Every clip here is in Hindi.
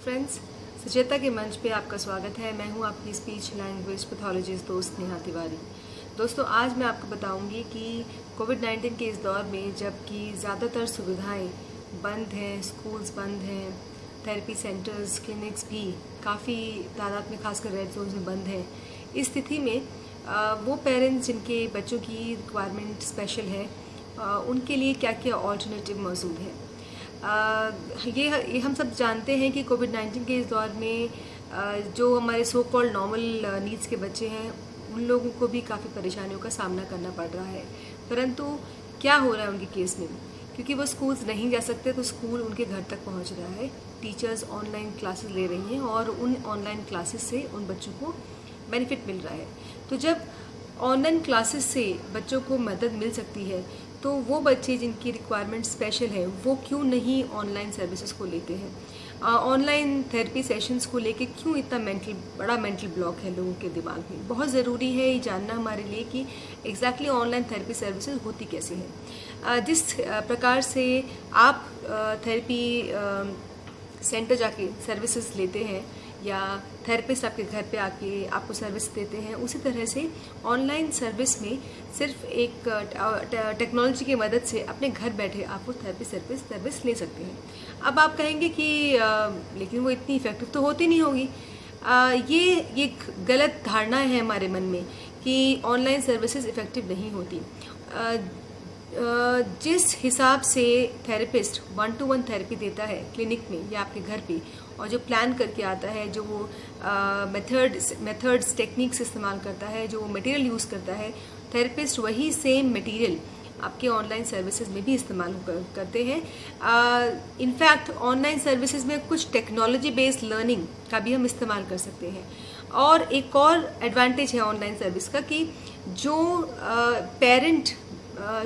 फ्रेंड्स, सचेता के मंच पे आपका स्वागत है। मैं हूं आपकी स्पीच लैंग्वेज पैथोलॉजिस्ट दोस्त नेहा तिवारी। दोस्तों, आज मैं आपको बताऊंगी कि कोविड-19 के इस दौर में जबकि ज़्यादातर सुविधाएं बंद हैं, स्कूल्स बंद हैं, थेरेपी सेंटर्स, क्लिनिक्स भी काफ़ी तादाद में, खासकर रेड जोन में बंद हैं। इस स्थिति में वो पेरेंट्स जिनके बच्चों की रिक्वायरमेंट स्पेशल है, उनके लिए क्या क्या ऑल्टरनेटिव मौजूद है। ये हम सब जानते हैं कि कोविड-19 के इस दौर में जो हमारे सो कॉल्ड नॉर्मल नीड्स के बच्चे हैं, उन लोगों को भी काफ़ी परेशानियों का सामना करना पड़ रहा है। परंतु क्या हो रहा है उनके केस में, क्योंकि वो स्कूल्स नहीं जा सकते तो स्कूल उनके घर तक पहुंच रहा है। टीचर्स ऑनलाइन क्लासेस ले रही हैं और उन ऑनलाइन क्लासेस से उन बच्चों को बेनिफिट मिल रहा है। तो जब ऑनलाइन क्लासेस से बच्चों को मदद मिल सकती है, तो वो बच्चे जिनकी रिक्वायरमेंट स्पेशल है वो क्यों नहीं ऑनलाइन सर्विसेज को लेते हैं। ऑनलाइन थेरेपी सेशंस को लेके क्यों इतना बड़ा मेंटल ब्लॉक है लोगों के दिमाग में। बहुत ज़रूरी है ये जानना हमारे लिए कि एग्जैक्टली ऑनलाइन थेरेपी सर्विसेज होती कैसे हैं। जिस प्रकार से आप थेरेपी सेंटर जाके सर्विसेज लेते हैं या थेरेपिस्ट आपके घर पे आके आपको सर्विस देते हैं, उसी तरह से ऑनलाइन सर्विस में सिर्फ एक टेक्नोलॉजी की मदद से अपने घर बैठे आप वो थेरेपी सर्विस ले सकते हैं। अब आप कहेंगे कि लेकिन वो इतनी इफेक्टिव तो होती नहीं होगी। ये एक गलत धारणा है हमारे मन में कि ऑनलाइन सर्विसेज इफ़ेक्टिव नहीं होती। जिस हिसाब से थेरेपिस्ट 1-to-1 थेरेपी देता है क्लिनिक में या आपके घर पे, और जो प्लान करके आता है, जो वो मेथड्स टेक्निक्स इस्तेमाल करता है, जो वो मटेरियल यूज़ करता है, थेरेपिस्ट वही सेम मटेरियल आपके ऑनलाइन सर्विसेज में भी इस्तेमाल करते हैं। इनफैक्ट ऑनलाइन सर्विसेज में कुछ टेक्नोलॉजी बेस्ड लर्निंग का भी हम इस्तेमाल कर सकते हैं। और एक और एडवांटेज है ऑनलाइन सर्विस का कि जो पेरेंट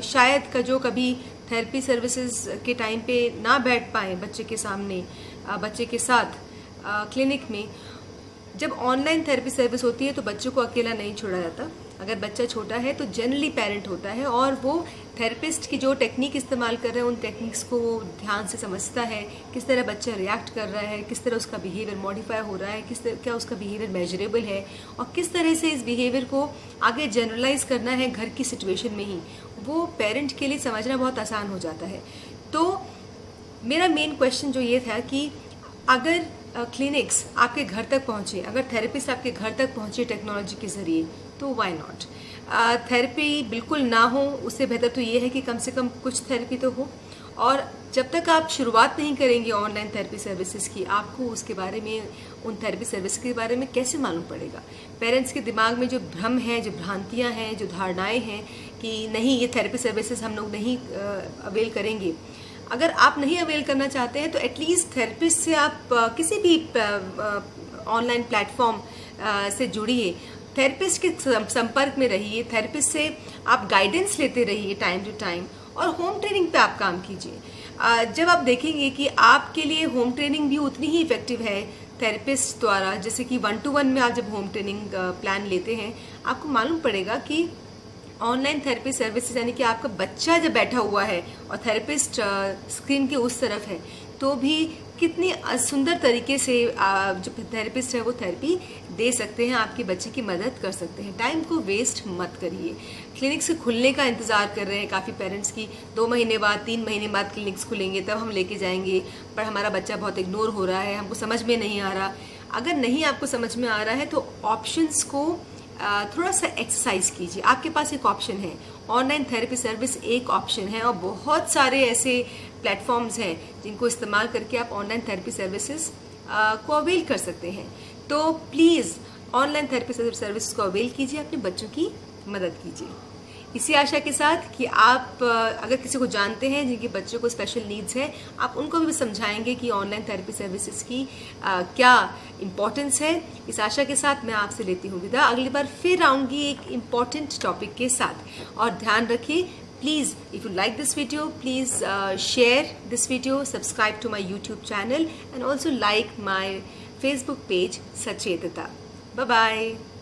शायद का जो कभी थेरेपी सर्विसेज के टाइम पे ना बैठ पाए बच्चे के सामने, बच्चे के साथ क्लिनिक में, जब ऑनलाइन थेरेपी सर्विस होती है तो बच्चों को अकेला नहीं छोड़ा जाता। अगर बच्चा छोटा है तो जनरली पेरेंट होता है और वो थेरेपिस्ट की जो टेक्निक इस्तेमाल कर रहे हैं उन टेक्निक्स को वो ध्यान से समझता है, किस तरह बच्चा रिएक्ट कर रहा है, किस तरह उसका बिहेवियर मॉडिफाई हो रहा है, क्या उसका बिहेवियर मेजरेबल है, और किस तरह से इस बिहेवियर को आगे जनरलाइज करना है घर की सिचुएशन में ही, वो पेरेंट के लिए समझना बहुत आसान हो जाता है। तो मेरा मेन क्वेश्चन जो ये था कि अगर क्लिनिक्स आपके घर तक पहुँचे, अगर थेरेपिस्ट आपके घर तक पहुँचे टेक्नोलॉजी के ज़रिए, तो वाई नॉट। थेरेपी बिल्कुल ना हो, उससे बेहतर तो ये है कि कम से कम कुछ थेरेपी तो हो। और जब तक आप शुरुआत नहीं करेंगे ऑनलाइन थेरेपी सर्विसेज की, आपको उसके बारे में, उन थेरेपी सर्विस के बारे में कैसे मालूम पड़ेगा। पेरेंट्स के दिमाग में जो भ्रम है, जो भ्रांतियाँ हैं, जो धारणाएँ हैं कि नहीं ये थेरेपी सर्विसेज हम लोग नहीं अवेल करेंगे। अगर आप नहीं अवेल करना चाहते हैं तो एटलीस्ट थेरेपिस्ट से आप किसी भी ऑनलाइन प्लेटफॉर्म से जुड़िए, थेरेपिस्ट के संपर्क में रहिए, थेरेपिस्ट से आप गाइडेंस लेते रहिए टाइम टू टाइम, और होम ट्रेनिंग पे आप काम कीजिए। जब आप देखेंगे कि आपके लिए होम ट्रेनिंग भी उतनी ही इफेक्टिव है थेरेपिस्ट द्वारा, जैसे कि 1-to-1 में आप जब होम ट्रेनिंग प्लान लेते हैं, आपको मालूम पड़ेगा कि ऑनलाइन थेरेपी सर्विसेज, यानी कि आपका बच्चा जब बैठा हुआ है और थेरेपिस्ट स्क्रीन के उस तरफ है, तो भी कितनी सुंदर तरीके से जो थेरेपिस्ट है वो थेरेपी दे सकते हैं, आपके बच्चे की मदद कर सकते हैं। टाइम को वेस्ट मत करिए। क्लिनिक्स के खुलने का इंतज़ार कर रहे हैं काफ़ी पेरेंट्स की, 2 महीने बाद, 3 महीने बाद क्लिनिक्स खुलेंगे तब हम लेके जाएंगे, पर हमारा बच्चा बहुत इग्नोर हो रहा है, हमको समझ में नहीं आ रहा। अगर नहीं आपको समझ में आ रहा है तो ऑप्शंस को थोड़ा सा एक्सरसाइज कीजिए। आपके पास एक ऑप्शन है, ऑनलाइन थेरेपी सर्विस एक ऑप्शन है, और बहुत सारे ऐसे प्लेटफॉर्म्स हैं जिनको इस्तेमाल करके आप ऑनलाइन थेरेपी सर्विसेज को अवेल कर सकते हैं। तो प्लीज़ ऑनलाइन थेरेपी सर्विस को अवेल कीजिए, अपने बच्चों की मदद कीजिए। इसी आशा के साथ कि आप अगर किसी को जानते हैं जिनके बच्चों को स्पेशल नीड्स है, आप उनको भी समझाएंगे कि ऑनलाइन थेरेपी सर्विसेज की क्या इम्पोर्टेंस है। इस आशा के साथ मैं आपसे लेती हूँ विदा। अगली बार फिर आऊँगी एक इम्पॉर्टेंट टॉपिक के साथ। और ध्यान रखिए, please if you like this video, please share this video, subscribe to my YouTube channel, and also like my Facebook page Sacheta. Bye bye.